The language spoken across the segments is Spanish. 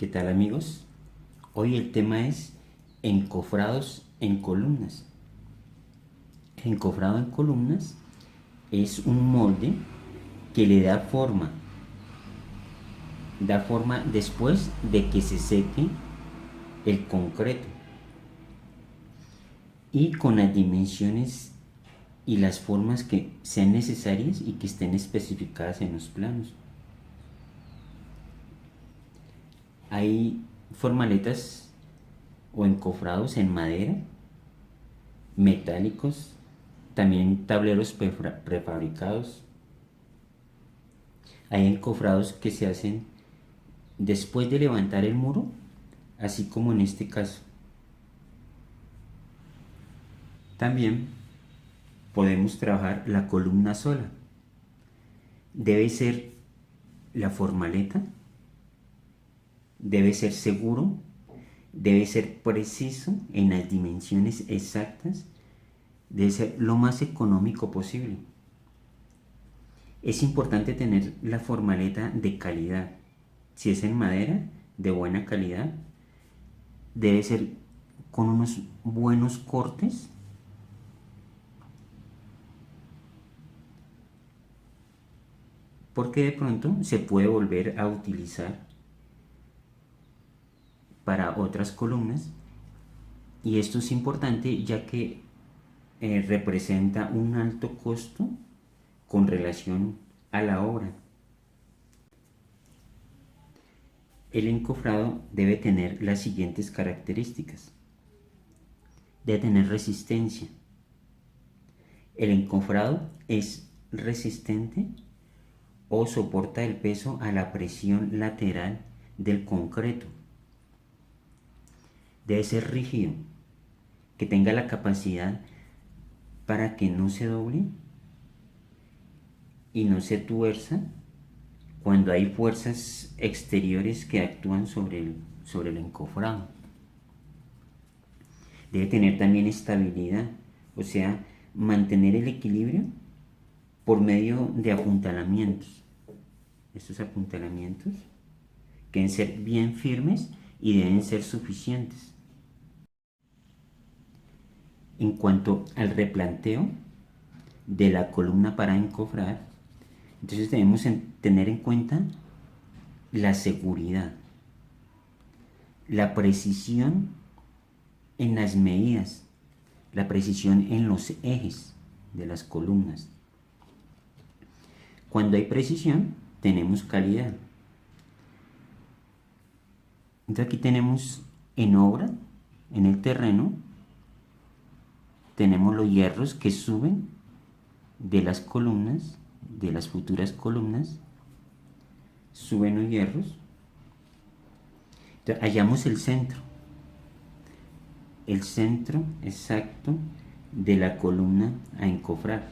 ¿Qué tal, amigos? Hoy el tema es encofrados en columnas. El encofrado en columnas es un molde que le da forma después de que se seque el concreto y con las dimensiones y las formas que sean necesarias y que estén especificadas en los planos. Hay formaletas o encofrados en madera, metálicos, también tableros prefabricados. Hay encofrados que se hacen después de levantar el muro, así como en este caso. También podemos trabajar la columna sola. Debe ser la formaleta, debe ser seguro, debe ser preciso en las dimensiones exactas, debe ser lo más económico posible. Es importante tener la formaleta de calidad. Si es en madera, de buena calidad, debe ser con unos buenos cortes, porque de pronto se puede volver a utilizar para otras columnas, y esto es importante ya que representa un alto costo con relación a la obra. El encofrado debe tener las siguientes características. Debe tener resistencia. El encofrado es resistente o soporta el peso a la presión lateral del concreto. Debe ser rígido, que tenga la capacidad para que no se doble y no se tuerza cuando hay fuerzas exteriores que actúan sobre el encofrado. Debe tener también estabilidad, o sea, mantener el equilibrio por medio de apuntalamientos. Estos apuntalamientos deben ser bien firmes y deben ser suficientes. En cuanto al replanteo de la columna para encofrar, entonces debemos tener en cuenta la seguridad, la precisión en las medidas, la precisión en los ejes de las columnas. Cuando hay precisión, tenemos calidad. Entonces aquí tenemos en obra, en el terreno, tenemos los hierros que suben de las columnas, de las futuras columnas, suben los hierros. Entonces, hallamos el centro exacto de la columna a encofrar.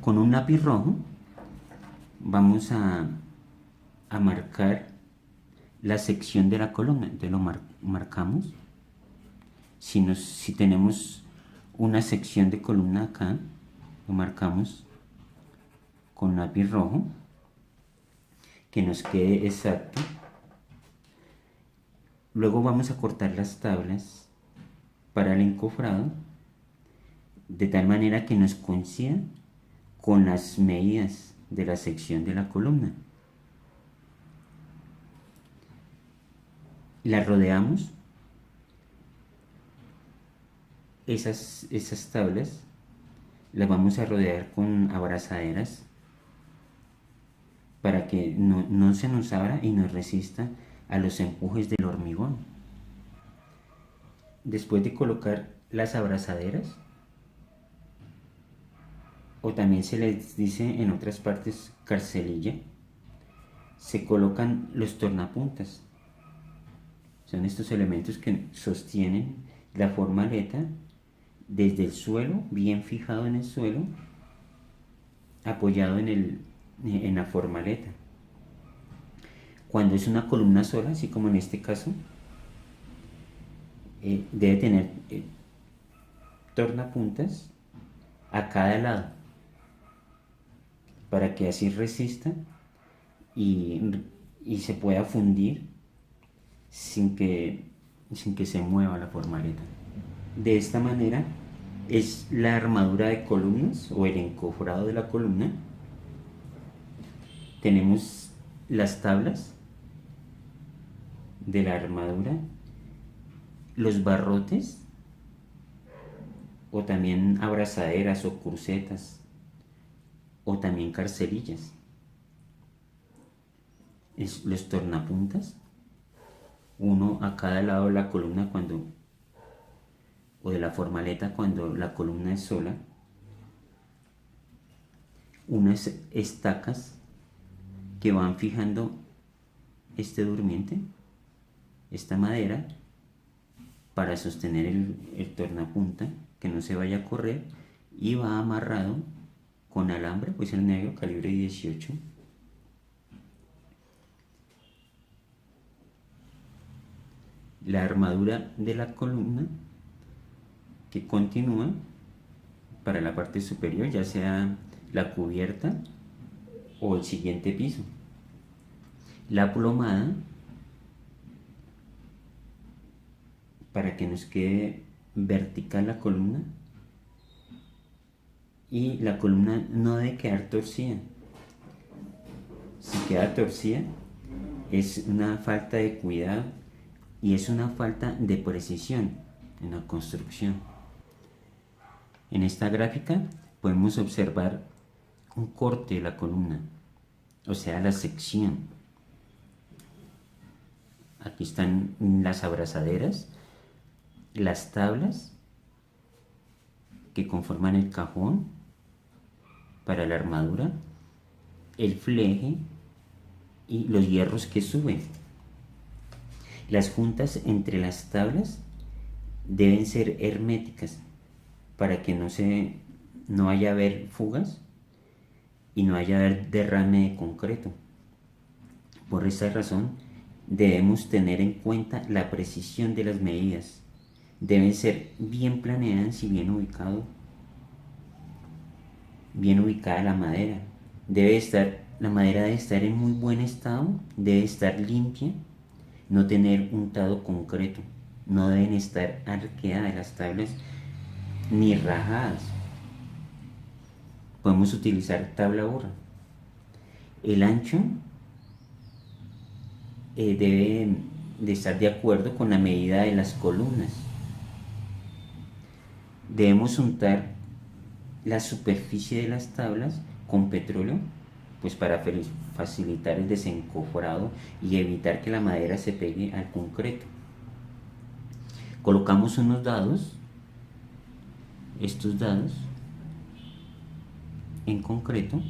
Con un lápiz rojo vamos a marcar la sección de la columna. Entonces lo marcamos. Si tenemos una sección de columna acá, lo marcamos con lápiz rojo, que nos quede exacto. Luego vamos a cortar las tablas para el encofrado de tal manera que nos coincida con las medidas de la sección de la columna. La rodeamos, esas tablas las vamos a rodear con abrazaderas para que no se nos abra y nos resista a los empujes del hormigón. Después de colocar las abrazaderas, o también se les dice en otras partes carcelilla, se colocan los tornapuntas. Son estos elementos que sostienen la formaleta desde el suelo, bien fijado en el suelo, apoyado en la formaleta. Cuando es una columna sola, así como en este caso, debe tener tornapuntas a cada lado para que así resista y y se pueda fundir sin que se mueva la formaleta. De esta manera es la armadura de columnas o el encofrado de la columna. Tenemos las tablas de la armadura, los barrotes o también abrazaderas o crucetas o también carcelillas, los tornapuntas, uno a cada lado de la columna o de la formaleta cuando la columna es sola, unas estacas que van fijando este durmiente, esta madera, para sostener el tornapunta, que no se vaya a correr, y va amarrado con alambre, pues el negro calibre 18. La armadura de la columna que continúa para la parte superior, ya sea la cubierta o el siguiente piso. La plomada para que nos quede vertical la columna y la columna no debe quedar torcida. Si queda torcida es una falta de cuidado y es una falta de precisión en la construcción. En esta gráfica podemos observar un corte de la columna, o sea, la sección. Aquí están las abrazaderas, las tablas que conforman el cajón para la armadura, el fleje y los hierros que suben. Las juntas entre las tablas deben ser herméticas para que no vaya a haber fugas y no haya a haber derrame de concreto. Por esta razón debemos tener en cuenta la precisión de las medidas. Deben ser bien planeadas y bien ubicada la madera. La madera debe estar en muy buen estado, debe estar limpia, no tener untado concreto, no deben estar arqueadas las tablas ni rajadas. Podemos utilizar tabla borra. El ancho debe de estar de acuerdo con la medida de las columnas. Debemos untar la superficie de las tablas con petróleo, pues para facilitar el desencofrado y evitar que la madera se pegue al concreto. Colocamos unos dados, estos dados en concreto,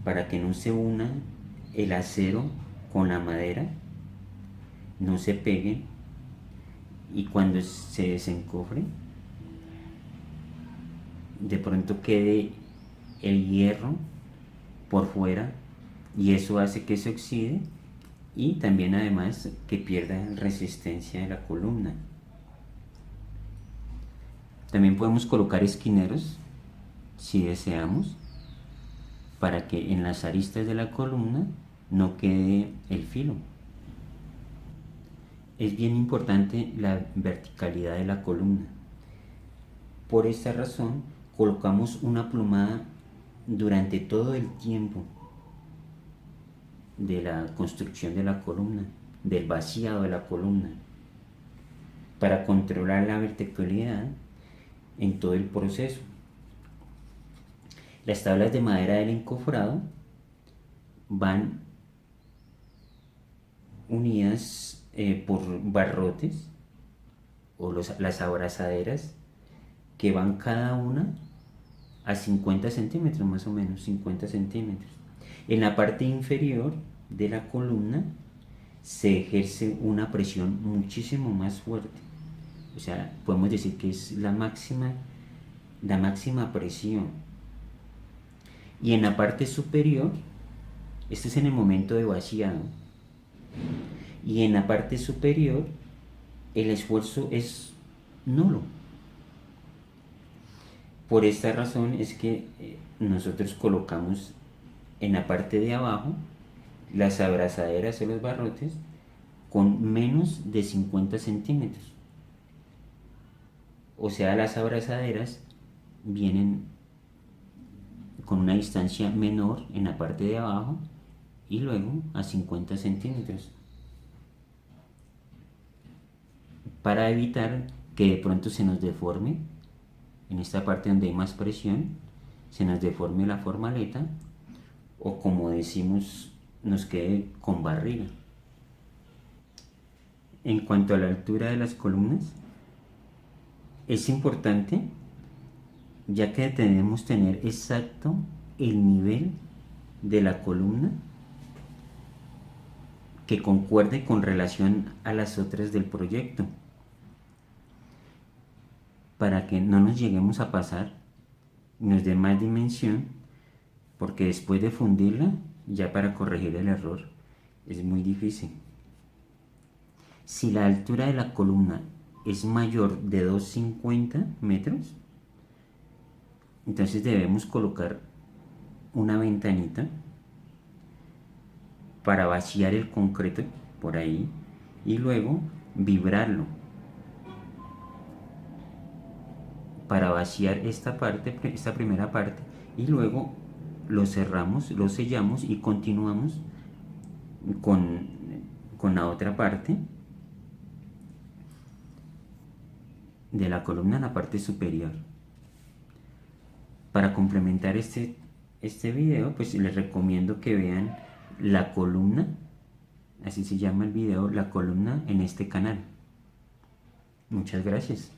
para que no se una el acero con la madera, no se peguen, y cuando se desencofre de pronto quede el hierro por fuera y eso hace que se oxide y también además que pierda resistencia de la columna. También podemos colocar esquineros si deseamos para que en las aristas de la columna no quede el filo. Es bien importante la verticalidad de la columna. Por esta razón colocamos una plomada durante todo el tiempo de la construcción de la columna, del vaciado de la columna, para controlar la verticalidad en todo el proceso. Las tablas de madera del encofrado van unidas por barrotes o las abrazaderas que van cada una a 50 centímetros, más o menos 50 centímetros. En la parte inferior de la columna se ejerce una presión muchísimo más fuerte, o sea, podemos decir que es la máxima presión. Y en la parte superior, esto es en el momento de vaciado, y en la parte superior el esfuerzo es nulo. Por esta razón es que nosotros colocamos en la parte de abajo las abrazaderas o los barrotes con menos de 50 centímetros. O sea, las abrazaderas vienen con una distancia menor en la parte de abajo y luego a 50 centímetros, para evitar que de pronto se nos deforme en esta parte donde hay más presión, se nos deforme la formaleta o, como decimos, nos quede con barriga. En cuanto a la altura de las columnas, es importante, ya que debemos tener exacto el nivel de la columna que concuerde con relación a las otras del proyecto, para que no nos lleguemos a pasar, nos dé más dimensión, porque después de fundirla, ya para corregir el error, es muy difícil. Si la altura de la columna es mayor de 2,50 metros, entonces debemos colocar una ventanita para vaciar el concreto por ahí y luego vibrarlo para vaciar esta parte, esta primera parte, y luego lo cerramos, lo sellamos y continuamos con la otra parte de la columna en la parte superior. Para complementar este video, pues les recomiendo que vean la columna, así se llama el video, la columna en este canal. Muchas gracias.